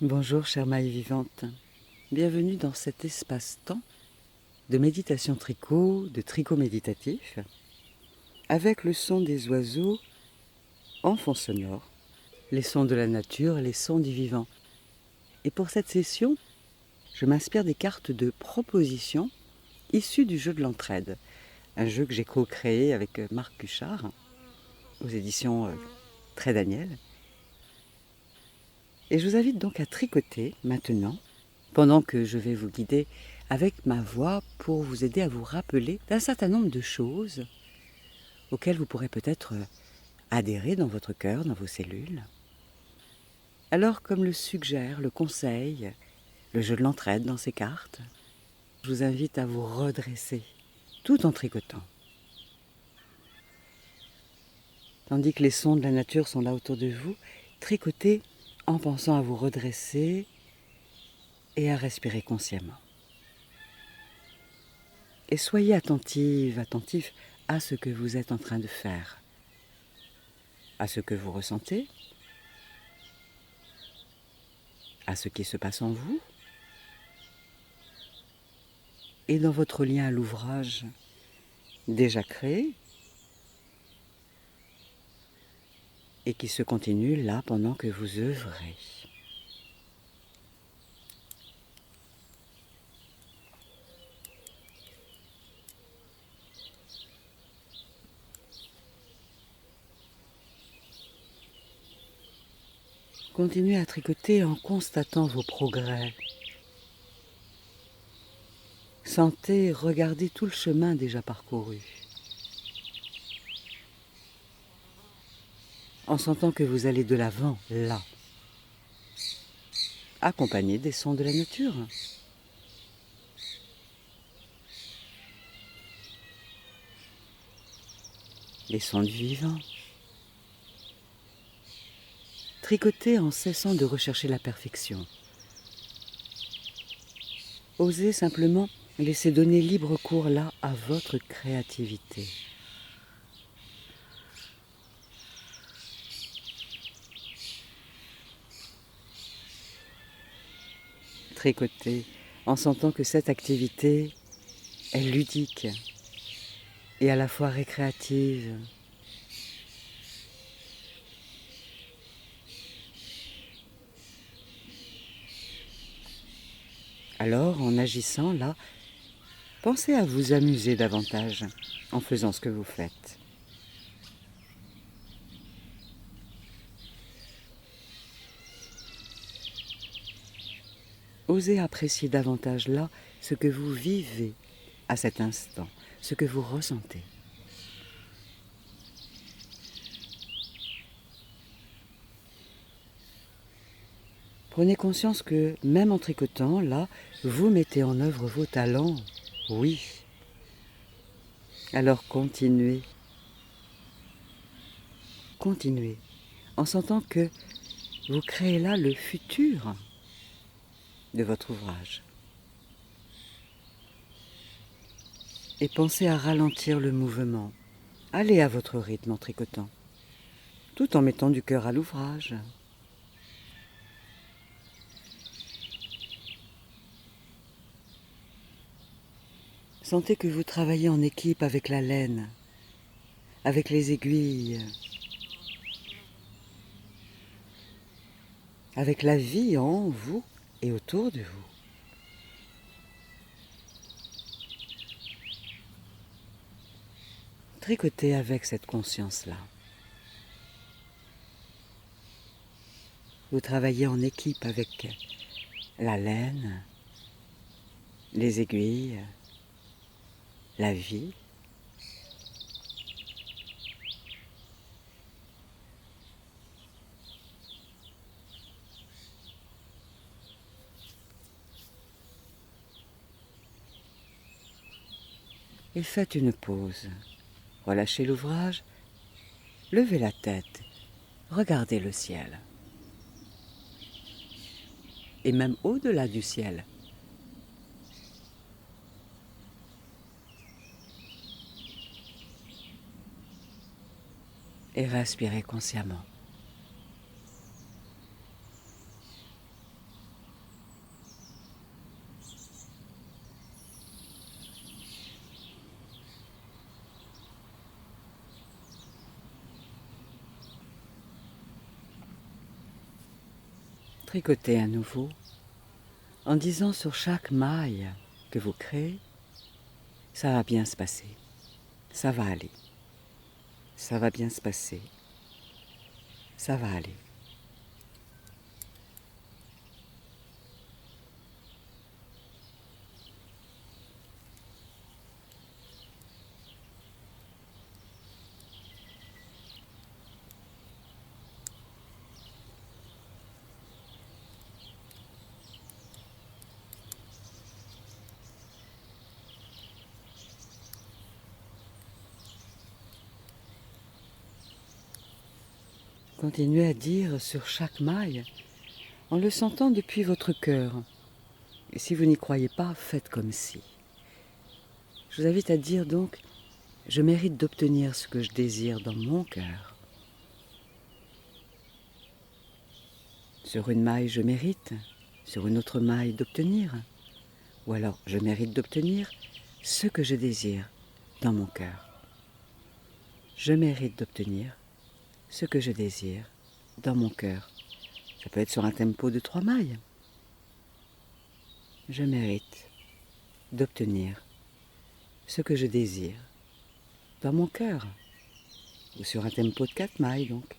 Bonjour chère Maï vivante, bienvenue dans cet espace-temps de méditation de tricot méditatif, avec le son des oiseaux en fond sonore, les sons de la nature, les sons du vivant. Et pour cette session, je m'inspire des cartes de propositions issues du jeu de l'entraide, un jeu que j'ai co-créé avec Marc Cuchard aux éditions Très Daniel. Et je vous invite donc à tricoter maintenant, pendant que je vais vous guider avec ma voix pour vous aider à vous rappeler d'un certain nombre de choses auxquelles vous pourrez peut-être adhérer dans votre cœur, dans vos cellules. Alors, comme le suggère, le conseil, le jeu de l'entraide dans ces cartes, je vous invite à vous redresser tout en tricotant. Tandis que les sons de la nature sont là autour de vous, tricotez en pensant à vous redresser et à respirer consciemment. Et soyez attentif à ce que vous êtes en train de faire, à ce que vous ressentez, à ce qui se passe en vous et dans votre lien à l'ouvrage déjà créé et qui se continue là pendant que vous œuvrez. Continuez à tricoter en constatant vos progrès. Sentez, regardez tout le chemin déjà parcouru. En sentant que vous allez de l'avant, là, accompagné des sons de la nature. Les sons du vivant. Tricotez en cessant de rechercher la perfection. Osez simplement laisser donner libre cours là à votre créativité. Tricotez en sentant que cette activité est ludique et à la fois récréative. Alors, en agissant là, pensez à vous amuser davantage en faisant ce que vous faites. Osez apprécier davantage là ce que vous vivez à cet instant, ce que vous ressentez. Prenez conscience que, même en tricotant, là, vous mettez en œuvre vos talents, oui. Alors continuez, continuez, en sentant que vous créez là le futur de votre ouvrage. Et pensez à ralentir le mouvement. Allez à votre rythme en tricotant, tout en mettant du cœur à l'ouvrage. Sentez que vous travaillez en équipe avec la laine, avec les aiguilles, avec la vie en vous et autour de vous. Tricotez avec cette conscience-là. Vous travaillez en équipe avec la laine, les aiguilles, la vie. Et faites une pause. Relâchez l'ouvrage, levez la tête, regardez le ciel. Et même au-delà du ciel. Et respirez consciemment. Tricotez à nouveau en disant sur chaque maille que vous créez, ça va bien se passer, ça va aller, ça va bien se passer, ça va aller. Continuez à dire sur chaque maille en le sentant depuis votre cœur. Et si vous n'y croyez pas, faites comme si. Je vous invite à dire donc, je mérite d'obtenir ce que je désire dans mon cœur. Sur une maille, je mérite, sur une autre maille, d'obtenir. Ou alors, je mérite d'obtenir ce que je désire dans mon cœur. Je mérite d'obtenir ce que je désire dans mon cœur. Ça peut être sur un tempo de 3 mailles. Je mérite d'obtenir ce que je désire dans mon cœur. Ou sur un tempo de 4 mailles donc.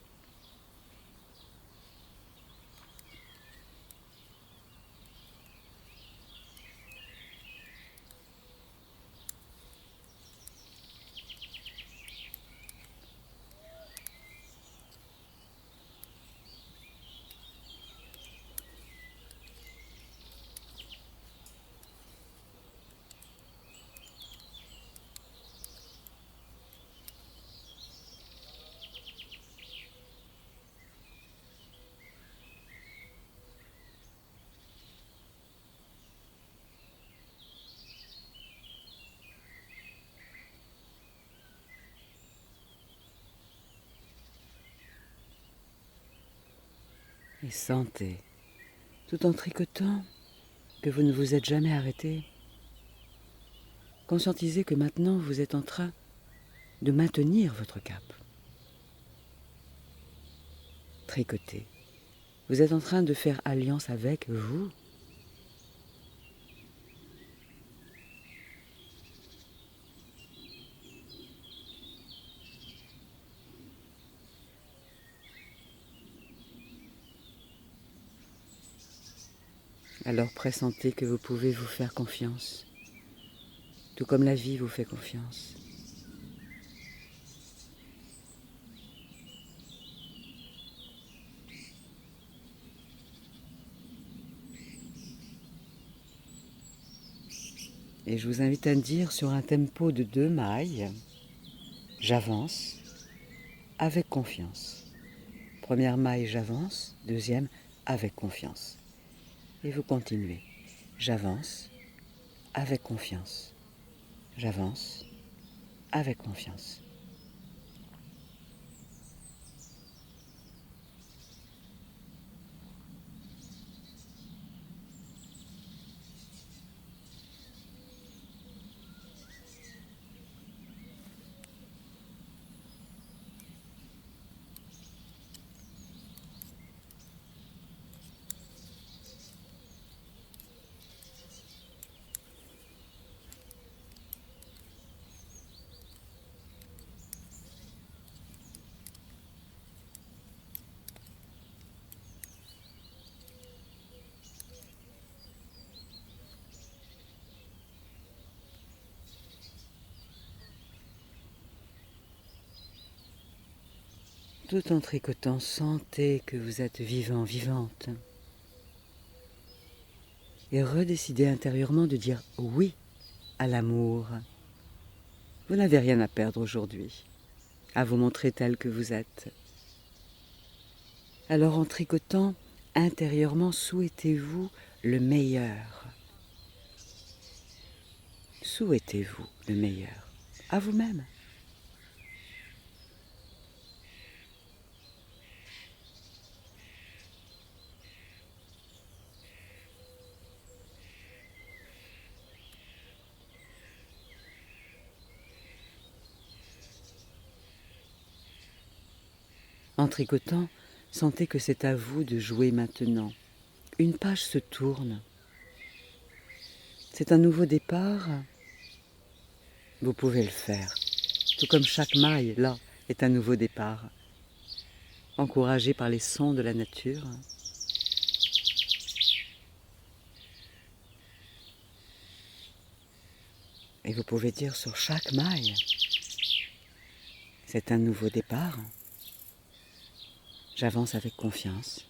Et sentez, tout en tricotant, que vous ne vous êtes jamais arrêté. Conscientisez que maintenant vous êtes en train de maintenir votre cap. Tricotez. Vous êtes en train de faire alliance avec vous. Alors pressentez que vous pouvez vous faire confiance, tout comme la vie vous fait confiance. Et je vous invite à dire sur un tempo de 2 mailles, j'avance avec confiance. Première maille, j'avance. Deuxième, avec confiance. Et vous continuez. J'avance avec confiance. J'avance avec confiance. Tout en tricotant, sentez que vous êtes vivant, vivante. Et redécidez intérieurement de dire oui à l'amour. Vous n'avez rien à perdre aujourd'hui, à vous montrer tel que vous êtes. Alors en tricotant, intérieurement, souhaitez-vous le meilleur. Souhaitez-vous le meilleur à vous-même. En tricotant, sentez que c'est à vous de jouer maintenant. une page se tourne. C'est un nouveau départ. Vous pouvez le faire. Tout comme chaque maille, là, est un nouveau départ. Encouragé par les sons de la nature. Et vous pouvez dire sur chaque maille, c'est un nouveau départ. J'avance avec confiance.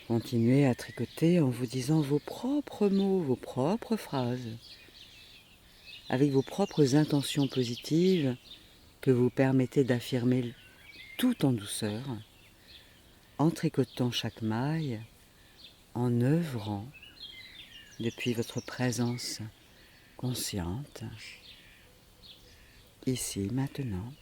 Continuez à tricoter en vous disant vos propres mots, vos propres phrases, avec vos propres intentions positives que vous permettez d'affirmer tout en douceur, en tricotant chaque maille, en œuvrant depuis votre présence consciente, ici, maintenant.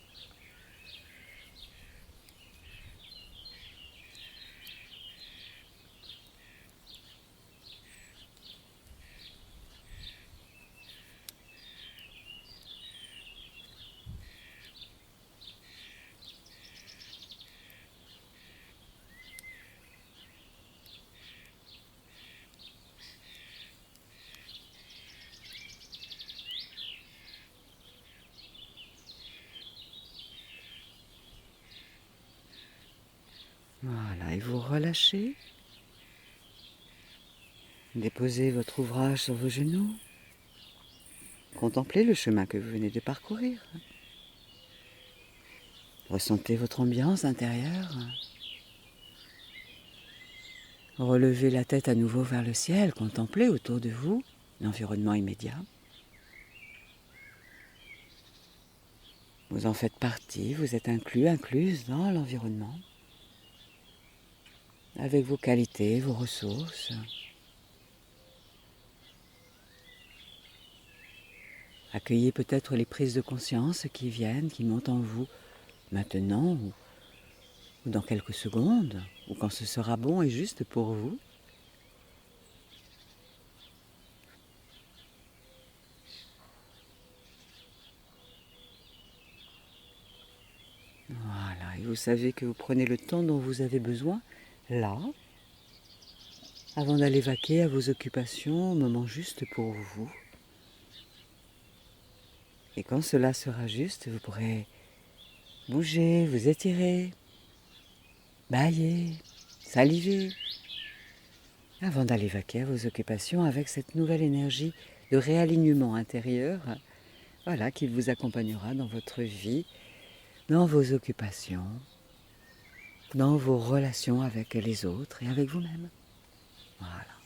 Voilà, et vous relâchez. Déposez votre ouvrage sur vos genoux. Contemplez le chemin que vous venez de parcourir. Ressentez votre ambiance intérieure. Relevez la tête à nouveau vers le ciel. Contemplez autour de vous l'environnement immédiat. Vous en faites partie, vous êtes inclus, incluse dans l'environnement. Avec vos qualités, vos ressources. Accueillez peut-être les prises de conscience qui viennent, qui montent en vous maintenant ou dans quelques secondes, ou quand ce sera bon et juste pour vous. Voilà, et vous savez que vous prenez le temps dont vous avez besoin, là, avant d'aller vaquer à vos occupations, au moment juste pour vous. Et quand cela sera juste, vous pourrez bouger, vous étirer, bâiller, saliver, avant d'aller vaquer à vos occupations avec cette nouvelle énergie de réalignement intérieur, voilà, qui vous accompagnera dans votre vie, dans vos occupations, dans vos relations avec les autres et avec vous-même. Voilà.